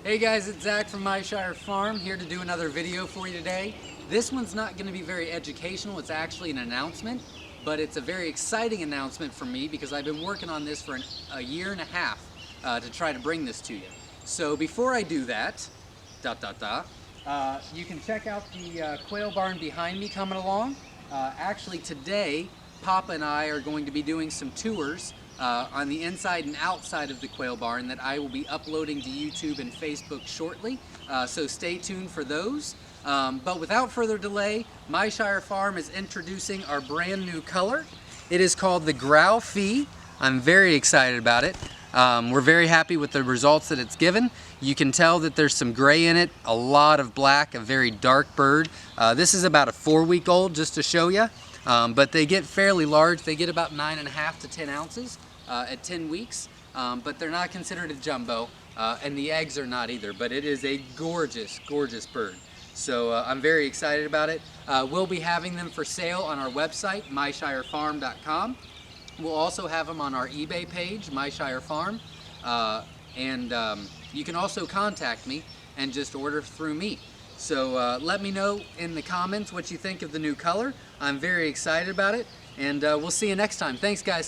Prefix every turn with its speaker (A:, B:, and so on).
A: Hey guys, it's Zach from Myshire Farm, here to do another video for you today. This one's not going to be very educational, it's actually an announcement, but it's a very exciting announcement for me because I've been working on this for a year and a half to try to bring this to you. So before I do that, you can check out the quail barn behind me coming along. Actually today, Papa and I are going to be doing some tours on the inside and outside of the quail barn that I will be uploading to YouTube and Facebook shortly, so stay tuned for those. But without further delay, Myshire Farm is introducing our brand new color. It is called the GRAU FEE. I'm very excited about it. We're very happy with the results that it's given. You can tell that there's some gray in it, a lot of black, a very dark bird. This is about a 4-week-old, just to show you. But they get fairly large. They get about 9.5 to 10 ounces at 10 weeks, but they're not considered a jumbo, and the eggs are not either, but it is a gorgeous, gorgeous bird. So I'm very excited about it. We'll be having them for sale on our website, myshirefarm.com. We'll also have them on our eBay page, Myshire Farm, and you can also contact me and just order through me. So let me know in the comments what you think of the new color. I'm very excited about it, and we'll see you next time. Thanks, guys.